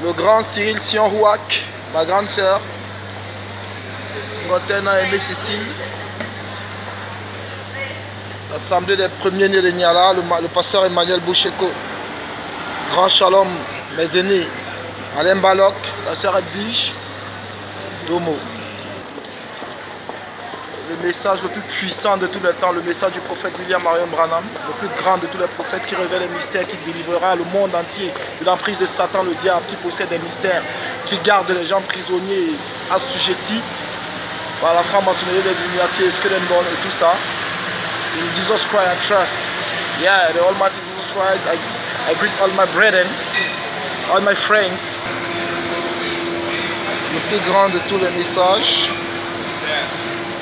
le grand Cyril Sion-Rouac, ma grande sœur, Ngotena Aimé Cécile, l'assemblée des premiers-nés de Niala, le pasteur Emmanuel Boucheko, grand shalom, mes aînés, Alain Balok, la sœur Edwige, Domo. Le message le plus puissant de tous les temps, le message du prophète William Marion Branham, le plus grand de tous les prophètes qui révèle les mystères, qui délivrera le monde entier de l'emprise de Satan, le diable, qui possède des mystères, qui garde les gens prisonniers, assujettis par la franc-maçonnerie, les Illuminati, Skudenborn et tout ça. In Jesus Christ I trust. Yeah, the Almighty Jesus Christ, I greet all my brethren, all my friends. Le plus grand de tous les messages.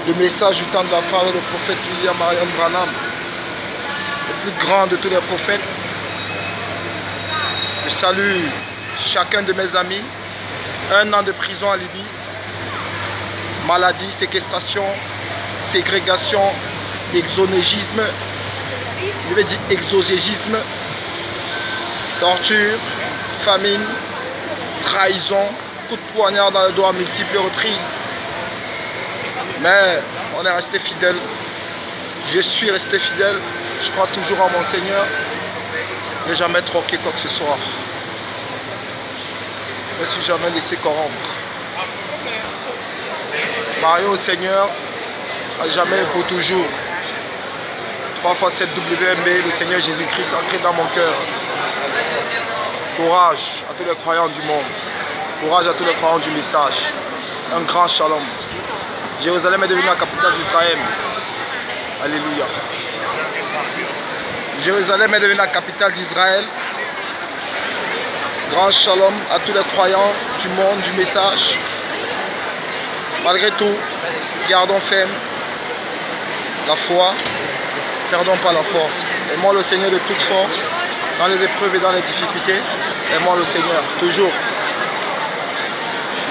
Le message du temps de la fin, le prophète William Marion Branham, le plus grand de tous les prophètes. Je salue chacun de mes amis. 1 an de prison en Libye, maladie, séquestration, ségrégation, exonégisme, je vais dire exogégisme, torture, famine, trahison, coup de poignard dans le dos à multiples reprises. Mais on est resté fidèle. Je suis resté fidèle. Je crois toujours en mon Seigneur. Je n'ai jamais troqué quoi que ce soit. Je ne me suis jamais laissé corrompre. Marié au Seigneur, à jamais et pour toujours. 3 fois 7 WMB, le Seigneur Jésus-Christ ancré dans mon cœur. Courage à tous les croyants du monde. Courage à tous les croyants du message. Un grand shalom. Jérusalem est devenue la capitale d'Israël. Alléluia. Jérusalem est devenue la capitale d'Israël. Grand shalom à tous les croyants du monde, du message. Malgré tout, gardons ferme la foi. Perdons pas la foi. Aimons le Seigneur de toute force, dans les épreuves et dans les difficultés. Aimons le Seigneur, toujours.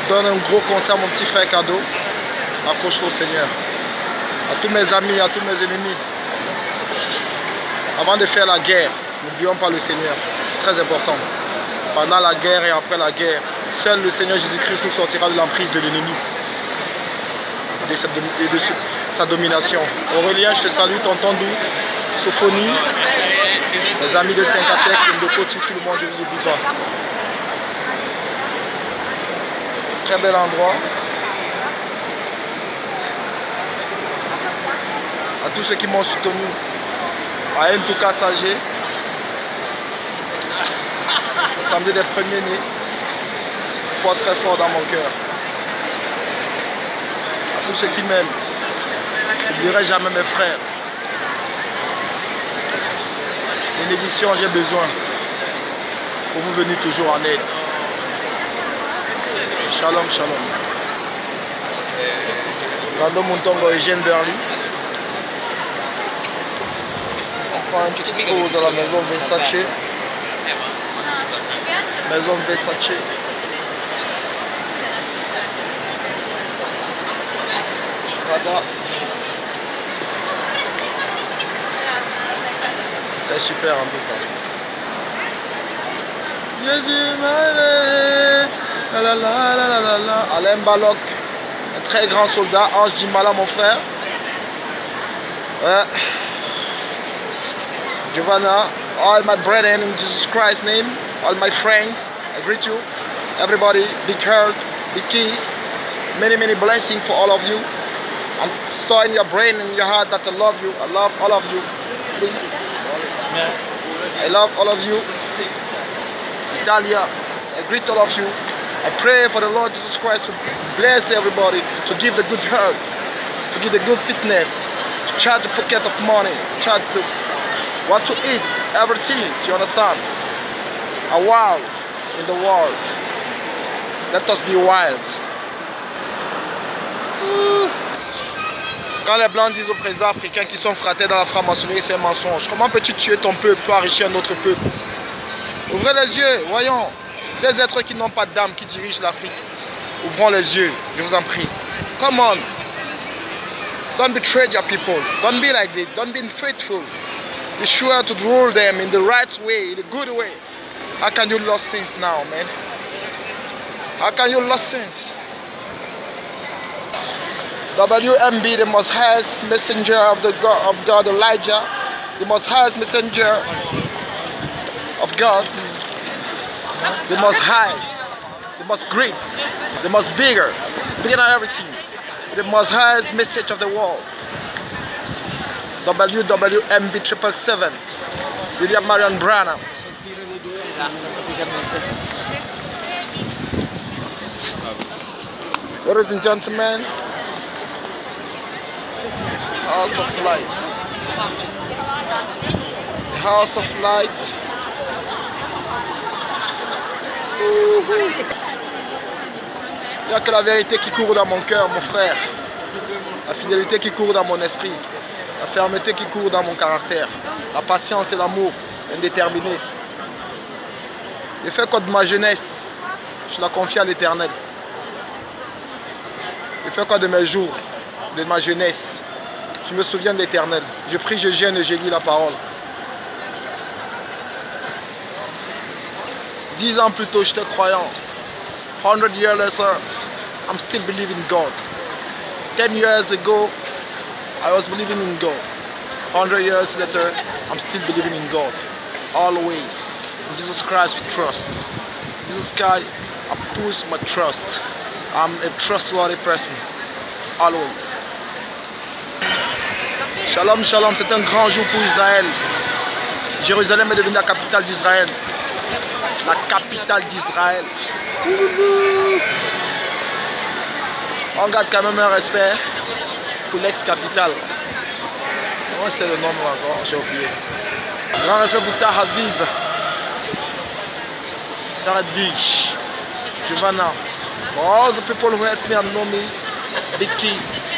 Je donne un gros conseil à mon petit frère cadeau. Accroche-toi au Seigneur. À tous mes amis, à tous mes ennemis. Avant de faire la guerre, n'oublions pas le Seigneur. Très important. Pendant la guerre et après la guerre, seul le Seigneur Jésus-Christ nous sortira de l'emprise de l'ennemi et de sa domination. Aurélien, je te salue, tonton Dou, Sophonie, les amis de Saint-Catex, Ndokoti, tout le monde, je ne vous oublie pas. Très bel endroit. À tous ceux qui m'ont soutenu, à El Touka Sagé, l'assemblée des premiers-nés, je porte très fort dans mon cœur. À tous ceux qui m'aiment, je n'oublierai jamais mes frères. Bénédiction, j'ai besoin pour vous venir toujours en aide. Shalom, shalom. Rando Montongo et Eugène Berly. On prend une petite pause à la maison Versace. Maison Versace. Rada. Très super en tout cas. Jésus m'a révélé. Alain Balok, un très grand soldat. Ange Dimala, mon frère. Giovanna, all my brethren in Jesus Christ's name, all my friends, I greet you. Everybody, big heart, big kiss. Many, many blessings for all of you. And store in your brain and your heart that I love you. I love all of you. Please. I love all of you. Italia, I greet all of you. I pray for the Lord Jesus Christ to bless everybody, to give the good heart, to give the good fitness, to charge a pocket of money, charge to what to eat, everything, you understand? A wild in the world. Let us be wild. Quand les Blancs disent aux présidents africains qui sont fratés dans la franc-maçonnerie, c'est un mensonge. Comment peux-tu tuer ton peuple pour enrichir un autre peuple? Ouvrez les yeux, voyons. Ces êtres qui n'ont pas d'âme, qui dirigent l'Afrique. Ouvrons les yeux, je vous en prie. Come on. Don't betray your people. Don't be like this. Don't be unfaithful. Be sure to rule them in the right way, in the good way. How can you lose things now, man? How can you listen? WMB, the most highest messenger of God, Elijah, the most highest messenger of God, the most highest, the most great, the most bigger than everything, the most highest message of the world. WWMB 777, William Marion Branham. Ladies and gentlemen, House of Light. The House of Light. Il n'y a que la vérité qui court dans mon cœur, mon frère. La fidélité qui court dans mon esprit. La fermeté qui court dans mon caractère. La patience et l'amour indéterminé. Le fait que de ma jeunesse, je la confie à l'Éternel. Le fait que de mes jours, de ma jeunesse, je me souviens de l'Éternel. Je prie, je gêne et je lis la parole. 10 ans plus tôt, j'étais croyant. 100 years later, I'm still believing in God. 10 years ago, I was believing in God. 100 years later, I'm still believing in God. Always. In Jesus Christ we trust. Jesus Christ, I put my trust. I'm a trustworthy person. Always. Shalom, shalom, c'est un grand jour pour Israël. Jérusalem est devenue la capitale d'Israël. La capitale d'Israël. On garde quand même un respect pour l'ex-capitale. Comment c'était le nom encore? J'ai oublié. Grand respect pour Tel Aviv. Saradvish. Giovanna. All the people who helped me and know me. Big kiss.